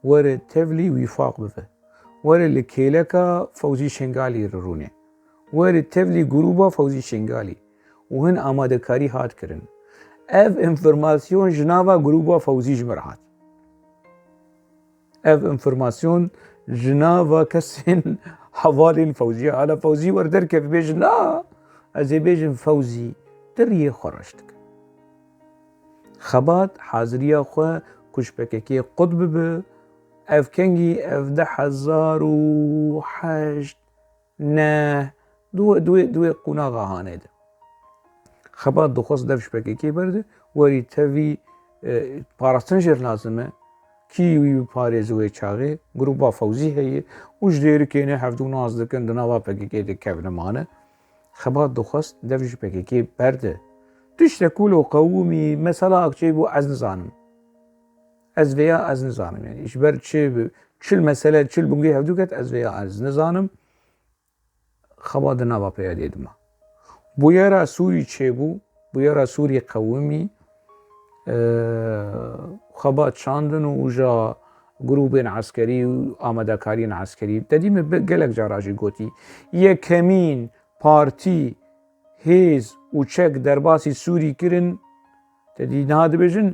وره تفلي ويفاق بفه وره لكيلكا فوزي شنغالي ررونه وره تفلي گروبا فوزي شنغالي وهن آماده كاري هات کرن اف انفرماسيون جناوا گروبا فوزي جمرهات اف انفرماسيون جناوا كسن حوالي فوزي على فوزي وردر كيف بيجن لا ازي بيجن فوزي دريه خرجتك خبات حاضرية خو كش بككي قطب ب اف كنجي اف 1008 نه دو قناغا هانه ده خبات دخص دفش بككي برده وري تفي پاراستنجر لازمه كيوي باريزوي چاغي گروبا فوزي هي وجدير كينه هفدو ناز دكن دناوا بككي ده كفن مانه خبات دخص دفش بككي برده تشتكولو قومي مثلا اكتشيبو از نزانم از ويا از نزانم يعني اشبر چل مسألة چل بنگي هفدو كت از ويا از نزانم خبات دناوا پيادي دما بويرا سوري چيبو بويرا سوري قومي خبات شاندن وجا گروبين عسكري وآمده كارين عسكري تديم قلق جاراجي قوتي يكمين بارتي هيز و چك درباسي سوري كرن تدي نهاد بجن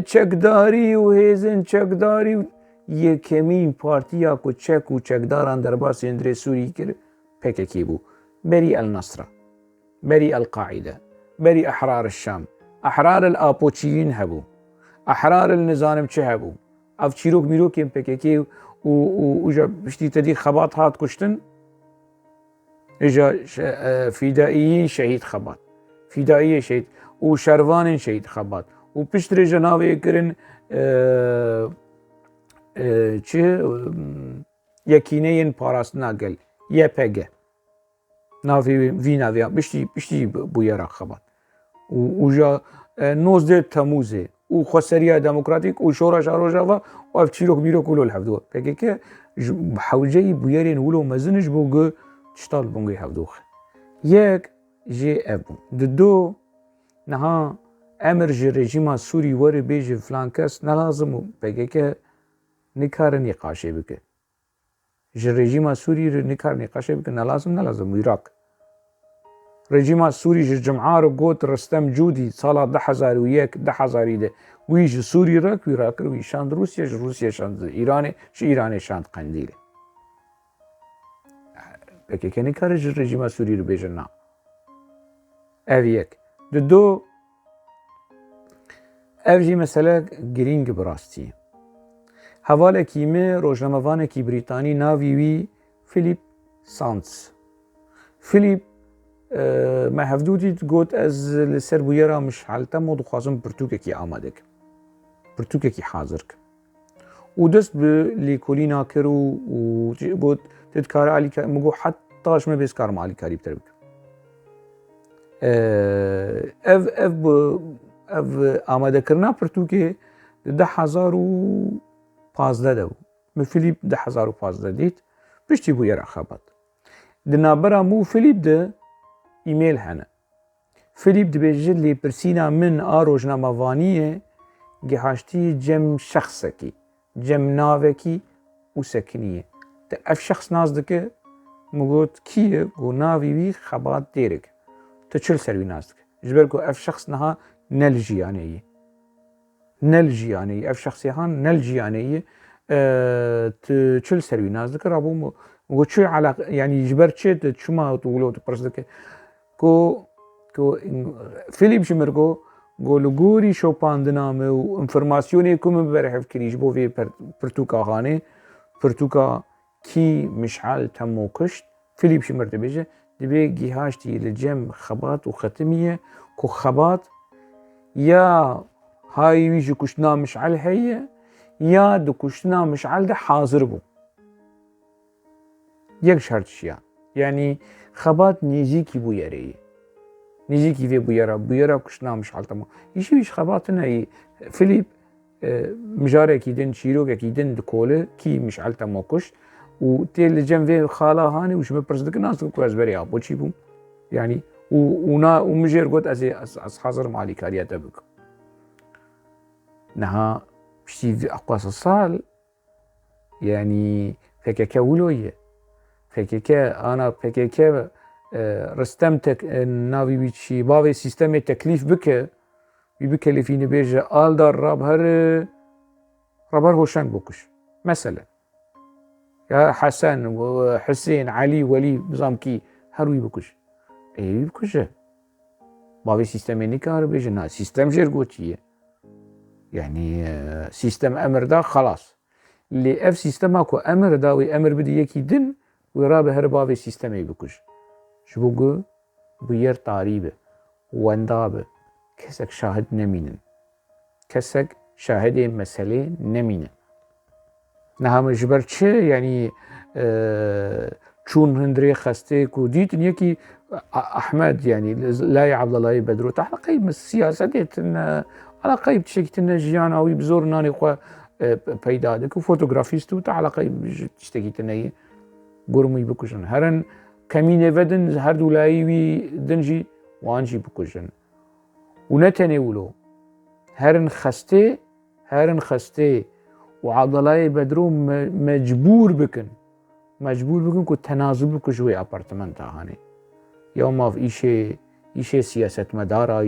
چك داري و هيزن چك داري يكمين بارتيا كو چك و چك داران درباسي اندري سوري كر PKK بو بري النصرة بري القاعدة بري أحرار الشام أحرار الآبوتشيين هبو أحرار النظام چه هبو اف چيروك ميروك يم PKK وجا بشتي تدي خبات هات كشتن اجا فدائيين شهيد خبات فدائية شهيد وشروان شهيد خبات وبشتري جناوي كرن چه يكينين باراستنا قل YPG نافي نافيا بشتي بويرا خبات وجا 19 تموزه وخسرية ديمقراطيك وشورش روجافا وف چيروك ميروك ولو الحفدوه PKK حوجي بويرين ولو مزنج بوغو تشتال بونغي هفدوخ يك جي اف دو نها امر جي رژيما سوري وري بيجي فلان كس نلازم PKK نكار نقاشي بك جي رژيما سوري نكار نقاشي بك نلازم عراق رژيما سوري جي جمعار قوت رستم جودي صالة 1001 10,000 ده ويجي سوري راك ويراك ويشاند روسيا شاند ايراني شاند قنديله PKK نكار جي رژيما سوري رو بيجن نا اف يك دو اف جي مسألة گرینگ براستي حواله كيمه روجنامه‌وانه كي بريطاني ناوي وي فيليب سانس فيليب ما هفدودي قوت از لسر بويرا مش حالتا مودو خوازم برتوككي آمادك برتوككي حاضرك ودست بليكولي ناكرو وقوت تدكار علي مقو حتىش ما بيسكار مع علي كاري بتربك اف آماده کرنا برتوكي 10,015 دو من فيليب 10,015 ديت بشتي بويرا خابط دنابرا مو فيليب ده ايميل هنا فيليب دبيجد لي برسينا من روجنامه‌وانيه جهاشتي جم شخصكي جم نافكي وسكنية اف شخص نازدك مقول كيه قو نافي بي خبات ديرك تشل سروي نازدك جبركو اف شخص نها نلجي يعني نلجي يعني اف شخص يهان نلجي يعني تشل سروي نازدك رابو وشو على يعني جبرت شيء شو ما تقولوا تبرزدك كو فيليب شمركو گولگوری شوپاندنامه و انفرماسیونی کم برحف کریش بو في پرتوکا خانه پرتوکا کی مشعل تمو کشت فيليب شمرت بيجه دبي جهاشتي لجم خبات وختمية كو خبات يا هاي ويجي كشنا مشعل هي يا دو كشنا مشعل ده حاضر بو يك شرط شيا يعني خبات نيجيكي بو يري نيجيكي في بويرا كشنا مشعل تمو يشويش خباتنا اي فيليب مجاري كيدن شيروك كيدن دكوله كي مشعل تمو كش وتيل جنب في خاله هاني وش ببرزدك ناس كويس بري ابو تشيبو يعني ومجير قلت از حاضر مالي كاريات ابك نها بشتي في اقواس الصال يعني فكاكا ولويه فكاكا انا فكاكا رستمتك نافي بيتشي بافي سيستم تكليف بك بكلفيني بيجا آلدار رابر هوشان بوكش مثلا يا حسن وحسين علي ولي نظام كي هروي بكش اي بكش بافي سيستم نيكار بيجنا سيستم جيرغوتيه يعني سيستم امر دا خلاص اللي اف سيستم اكو امر دا وي امر بدي يكي دن ويرابه هر بافي سيستم بكش شبوغو بير طاريبه واندابه كسك شاهد نمينن كسك شاهد مسألة نمينن نهم جبرتش يعني چون هندري خستك وديت يكي احمد يعني لا عبد الله بدرو تحت قيب السياسه على قيب تشكتنا جيان او بزور ناني خو بيدادك وفوتوغرافيستو على قيب تشتكيتنا قرمي بكوشن هرن كمين فدن هر دولايوي دنجي وانجي بكوشن ونتناولو هرن خسته وعضلاي بدرو مجبور بكن كو تنازل بكو شوي ابارتمنت هاني يوم في ايشي سياسة مدارة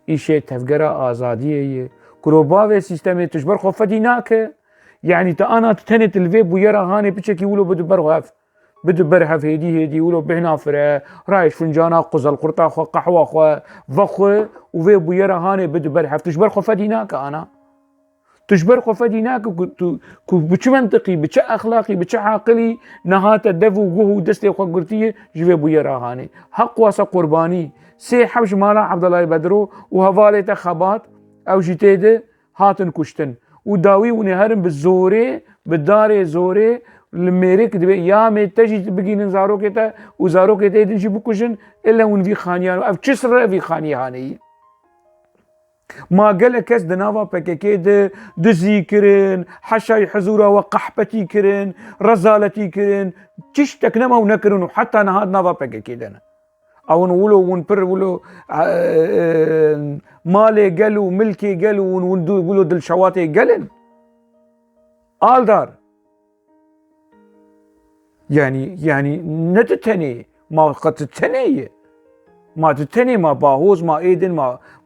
ايشي تفقرة آزادية كروباوي سيستمي تجبر خوفديناك يعني تا انا تتنت الفيب ويرا هاني بيشكي يقولوا بدو برهف هدي يقولوا بهنا فرا رايش فنجانا قزل قرطا خو قحوة خو فخو وفيب ويرا هاني بدو برهف تجبر خوفديناك انا تجبر خوفديناك كو بچ منطقي بچ اخلاقي بچ عاقلي نهات الدفو وهو دستي خو قرتيه جوي بويرا هاني حق واسا قرباني سي حبش مالا عبد الله بدرو وهفالته خبات او جتيده هاتن كشتن وداوي ونهرم بالزوري بالداري زوري الميريك دبي يا مي تجي بقي نزارو كتا وزارو كتا يدنجي بكوشن الا ون في خانيان او تشسر في خاني هاني ما قال كاس دنافا بكيكي دزي كرن حشاي حزورا وقحبتي كرن رزالتي كرن تشتك نما ونكرن وحتى نهاد نافا بكيكي دنا او نقولوا ونبر ولو مالي قالوا ملكي قالوا ونقولوا دل شواتي قالن آلدار يعني نتتني ما قد تتني ما تتني ما باهوز ما ايدن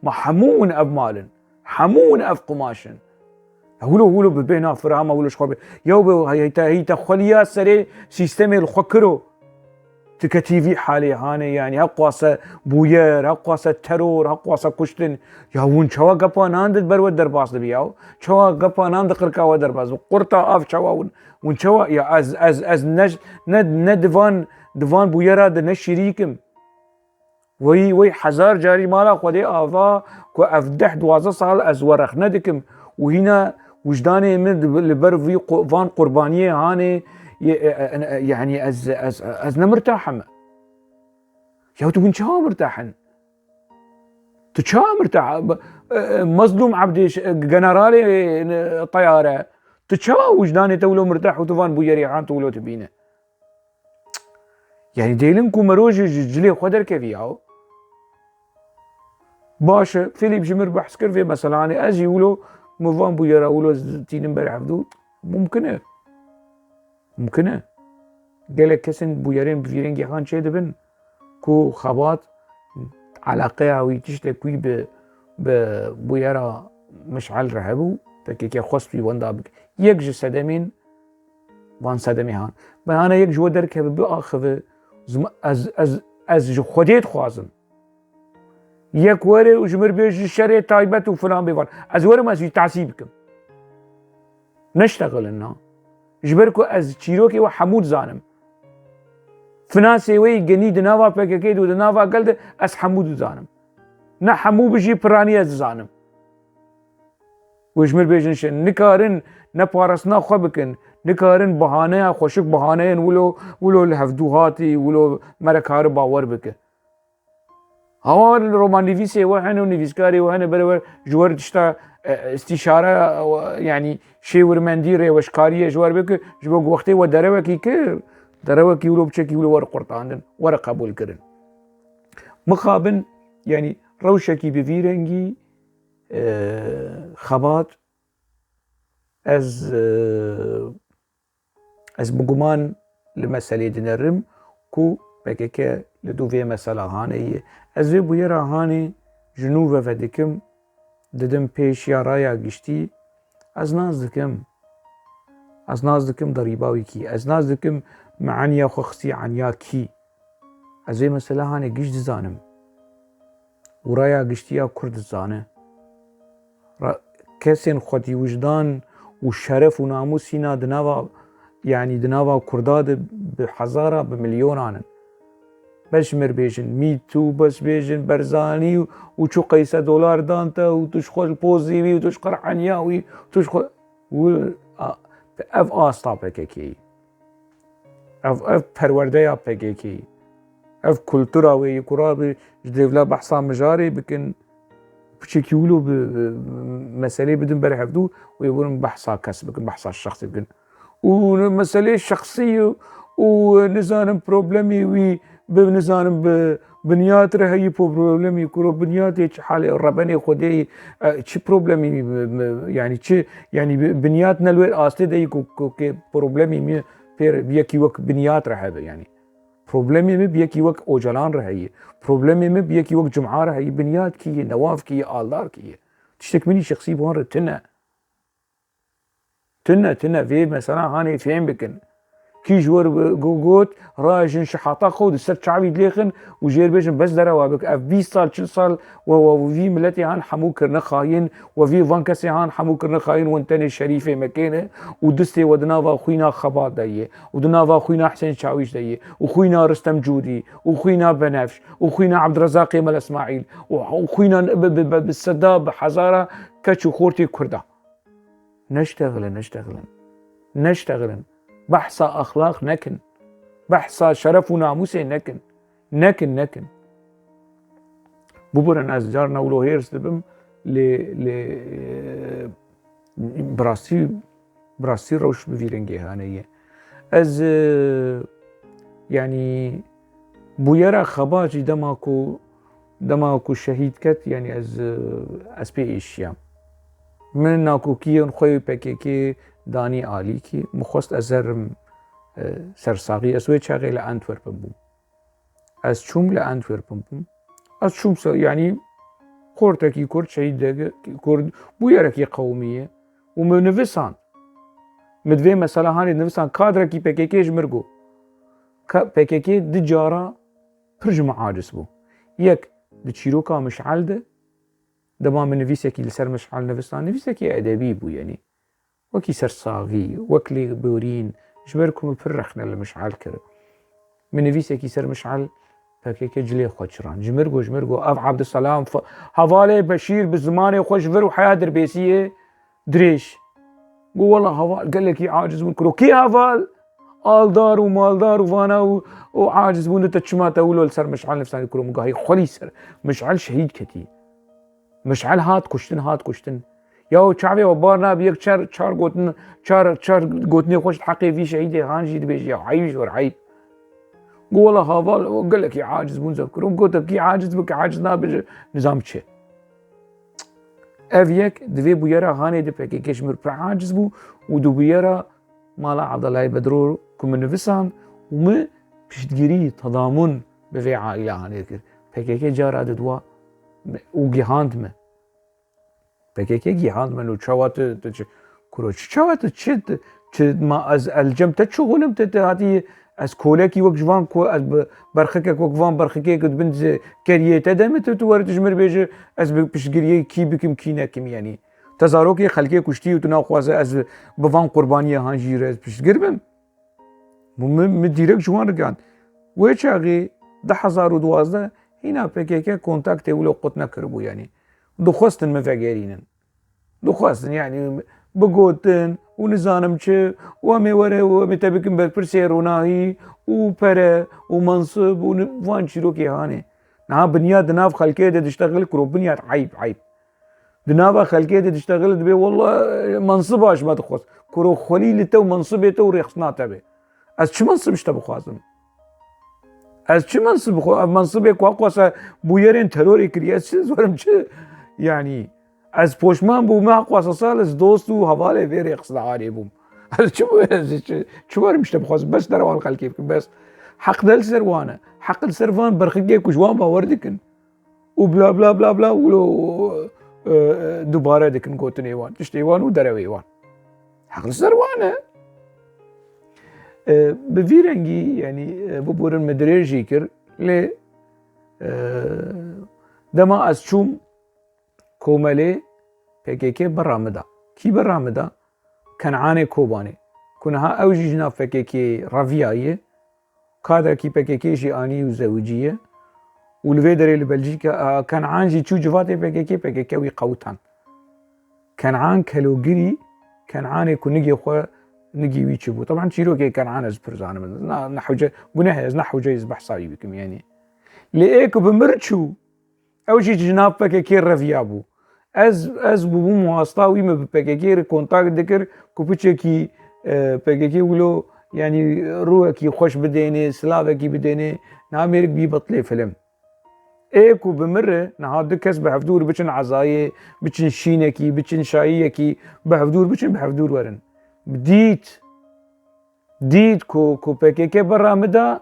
ما حمون اب مالن حمون اب قماشن هولو ببينا فرامه هولو شخوب يوبو هيتا خليا سري سيستمي الخكرو تكتيفي حالي هاني يعني هقواسه بوير هقواسه ترور هقواسه كشتن يا ون شوا قبا ناند برو درباس بياو شوا قبا ناند قركا ودرباس قرطا اف شوا ون شوا يا از ند دفان بويرا د نشريكم وي حزار جاري مالا خدي افا كو افدح 12 سال از ورخ ندكم وهنا وجداني من لبر في فان قربانيه هاني يعني از نمرتاحم يا تكون شو مرتاحن تشا مرتاح مظلوم عبد جنرالي طياره تشا وجداني تولو مرتاح وتفان بويريحان تولو تبينه يعني ديلنكو مروج جلي خدر كيفياو باشا فيليب جمر بحث كر في مثلا اجي يقولوا مفان بو يرا ولو تينم برعبدو ممكنه قالك كسن بو يرين بفيرنجي خان شي دبن كو خبات علاقه وي تشتكي بو يرا مشعل رهبو تكي خص في وندا بك يك صدمين وان صدمي هان انا يك جو درك باخذ از جو خوديت خوازم يك وري وجمر بيج شري تايبت وفلان بيفان از وري ما زي تعسيبكم نشتغل لنا جبركو از تشيروكي وحمود زانم فناسي وي جني دنافا بككي دو دنافا قلد از حمود زانم نا حمو بجي براني از زانم وجمر بيجنش نكارن نبارسنا خبكن نكارن بهانه خوشك بهانه ولو الهفدوهاتي ولو مركار باور بك هوا رومان نفيسي وحنا ونفيسكاري وحنا برا جوار تشتا استشاره يعني شي ورمنديره وشكاريه جوار بك جبو وقتي ودروكي كير دروكي ولو بشكي ولو ورق قرطاندن ورق قبول كرن مخابن يعني روشكي بفيرنجي خبات از بقمان لمسألة دنرم كو بكيكا لدو في مسألة هاني از في بويرا هاني جنوبة فدكم ددم پیش یا رایا گشتی از ناز دکم ضریباوی کی از ناز دکم معنیا خخصی عنیا کی از في مسألة هاني گشت زانم ورایا گشتیا کرد زانه كسن خودي وجدان والشرف وناموسنا دناوا يعني دناوا كرداد بحزارة بمليون عنن بشمر بيجن ميتو بس بيجن برزاني وشو قيسة دولار دانتا وتشخل بوزيوي وتشقر عنياوي وتشخل اف آستا بكيكي اف پروردهيا بكيكي اف كولتورا وي كرابي جديفلا بحصا مجاري بكن بشكل ولو بمسألة بدون برحفدو ويقولون بحصا كسبك بحصا الشخصي بكن ومسألة شخصية ونزانم بروبلمي وي بنزانم بنيات رهي بروبلمي كرو بنيات هيك حالة رباني خدي شي بروبلمي يعني شي يعني بنيات نلوي آستي دي كي بروبلمي مي بيكي وك بنيات رهي يعني بروبلمي مي بيكي وك اوجلان رهي بروبلمي مي بيكي وك جمعة رهي بنيات كي نواف كي آلدار كي تشتك مني شخصي بوان تنا في مثلا هاني فين بكن كي جور جوجوت راجن شحاطا خود السر شعبي دليخن وجير بيجن بس دروا بك اف 20 سال 30 سال وفي ملتي هان حمو كرنا خاين وفي فانكسي هان حمو كرنا خاين وانتني الشريفه مكانه ودستي ودنافا خوينا خباط دايه ودنافا خوينا حسين شاويش دايه وخوينا رستم جودي وخوينا بنفش وخوينا عبد الرزاق مال اسماعيل وخوينا بالسدا بحزاره كتشو خورتي كردا نشتغلن بحثا اخلاق نكن بحثا شرف وناموس نكن ببرن از جارنا ولو هيرس دبم ل براسي روش بفيرنجي هانيه از يعني بويرا خباجي دماكو شهيد كت يعني از بي اشيام من ناكو كيون خوي بكيكي داني آلي كي مخوست ازرم سرساغي اسوي شاغي لأنتوربن بوم از شوم لأنتوربن بوم از شوم يعني كورتكي كورد شهيد كورد بويركي قومية ومنفسان مدوي مثلا هاني نفسان كادركي بكيكي جمرقو بكيكي دجارة برجم عاجز بو يك دشيروكا مشعل ده دما من نفيسكي لسر مشعل نفيسكي أدبي بو يعني وكي سرساغي وكلي بورين جبركم فرخنا المشعل كر من نفيسكي سر مشعل فكيك جلي خوشران جمرقو اف عبد السلام هوالي بشير بالزمان خوش فرو حياة دربيسية دريش قو والله هوال قال لك عاجز بون كرو كي هوال آلدار ومالدار وفانا وعاجز بون تتشما تقولوا لسر مشعل نفساني كرو مقاهي خلي سر مشعل شهيد كتي مشعل هات كشتن ياو چاوي وبارنا بيك چار گوتن خوش حقي في شهيد هانجي دبيجي عايش ور عيب والله هوال قال لك عاجز بون ذكرهم قلت لك عاجز بك عاجزنا نظام چه افيك دفي بويرا هاني دي بكي كشمر برعاجز بو ودو بويرا مالا عضلاي بدرو كم نفسان وما بشتجري تضامن بفي عائلة هاني كر بكي جارا دوا وجهاند ما بكي جهاند من وشوات كرو شوات تشد ما از الجم تشغلم تهاتي از كولكي وقجوان كو از برخك وقفان برخكي قد بنت كريه تدمت تور تجمر بيج از بشجري كي بكم كينكم يعني تزاروكي خلكي كشتي وتنا خوازه از بفان قربانيه هانجير از بشجربم مديرك جوان رجعت ويشاغي 2012 هنا بكيكا كونتاكتي ولو قطنا كربو يعني دخوستن مفاجرين دخوستن يعني بقوتن ونزانمچه ومورا ومتبكم بالبرسيروناهي وبرا ومنصب وفان شيروكي هاني نا بنياد ناف خلكي تشتغل كرو بنياد عيب دنابا خلكي تشتغل دبي والله منصباش ما تخوص كرو خليل تو منصبته وريخصنا تبي از چه منصبش تبو خوازم از چه منصب قواسا بويرين تروري كري از چه زورم چه يعني از پوشمان بوم قواسا سال از دوست و حواله ويري خصنا عاري بوم از چه ورمش تبو خوازم بس دروال خلكي بس حق دل سروانه حق السرفان برخيكي كجوان باوردكن وبلا بلا بلا بلا ولو دوباره دكن قوتن ايوان تشت ايوان ودرو ايوان حق السروانه بفيرنجي يعني ببورن مدريجي كر ل دما از چوم كومالي PKK برامدا كي برامدا كنعاني كوباني كنها اوجي جنا PKK رافيايه كادر كي PKK جي اني وزوجيه والفيدري لبلجيكا كنعان جي تشو جفاتي PKK وي قوتان كنعان كالوغري كنعاني كنجي خو نجي ويتشبو طبعا شيروكي كان عن از برزانه نحوجه قناه از نحوجه يصبح صايب بكم يعني ليك بمرتشو او شي جناب بكير رفيابو از بو مواصلاوي ما بكير كونتاكت ذكر كوبيتشي بكير ولو يعني روحي خوش بديني سلافكي بديني ناميرك بي بطلي فيلم ايكو بمره نهاد كس بحفدور بچن عزايه بچن شينكي بچن شاييكي بحفدور بچن بحفدور ورن ديت كو PKK برامدا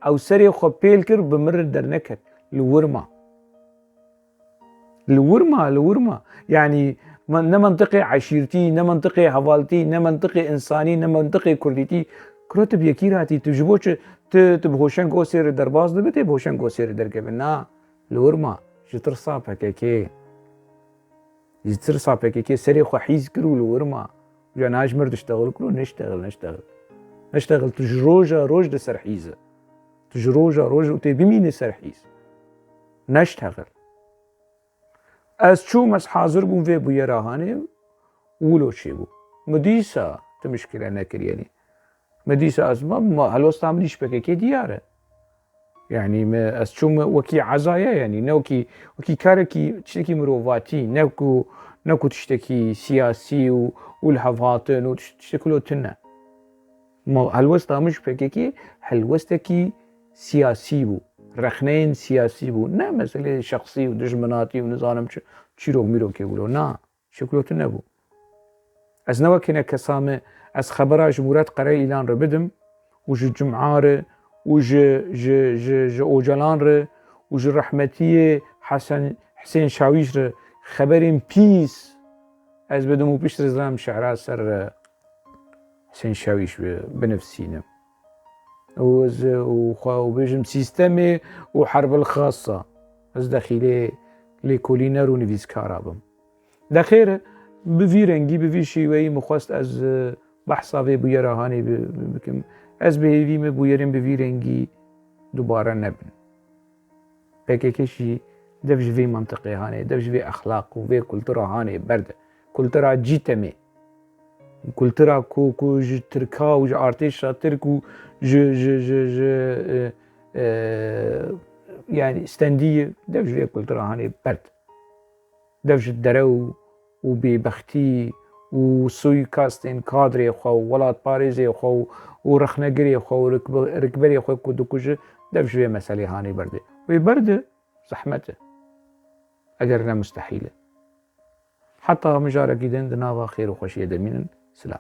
او سري خو بيلكر بمر درنكت الورما يعني نه منطقي عشيرتي نه منطقي حوالتي نه منطقي انساني نه منطقي كرديتي كروت بيكيراتي تجبوش تبهوشن غوسير درباز دبتي بهوشن غوسير دركبنا الورما جترصا PKK سري خو حيز كرو الورما جانا اجمر تشتغل كلو نشتغل تجروجا روج ده سرحيزه تجروجا روج وتبيمين سرحيز نشتغل از شو مس حاضر بون في بويرا هاني ولو شيبو مديسا تمشكلة نكر يعني مديسا از ما هلوستا منيش PKK دياره يعني ما از شو وكي عزايا يعني نوكي وكي كاركي تشتكي مروفاتي نكو تشتكي سياسي والحفاطن وتشتكلو تنا هلوستا مش PKK هلوستكي سياسي بو رخنين سياسي بو نا مسألة شخصي ودجمناتي ونظام تشيرو ميرو كيقولوا نا شكلو تنا بو از نوكينا كسامة از خبرا جمهورات قرية إيلان ربدم وج جمعار وج اوجلان وج رحمتية حسين شاويش خبرين بيس از بدمو بيش رزلام شعرات سر حسين شاويش بنفسينا وبيجم سيستمي وحرب الخاصة از داخلي لكولينر ونفيز كارابم داخير بفيرنجي بفي شيوي مخواست از بحثا في بويرا هاني بكم از بهيفي me بويرين بفيرنجي دوباره نبن PKK شي دفش في منطقي هاني دفش في اخلاق وفي كولتورا هاني برده كولتورا جيتمي كولتورا كو تركا وج ارتيش تركو يعني استنديه دفش في كولتورا هاني برد دفش الدرو وببختي وسوي كاستين كادري خو ولات باريزي خو ورخنقري خو ركبري خو كودكوج دفش في مسألة هاني برده وبرده زحمته أجرنا مستحيلة حتا مجارکی دن دناوا خیر و خوشی دمینن سلام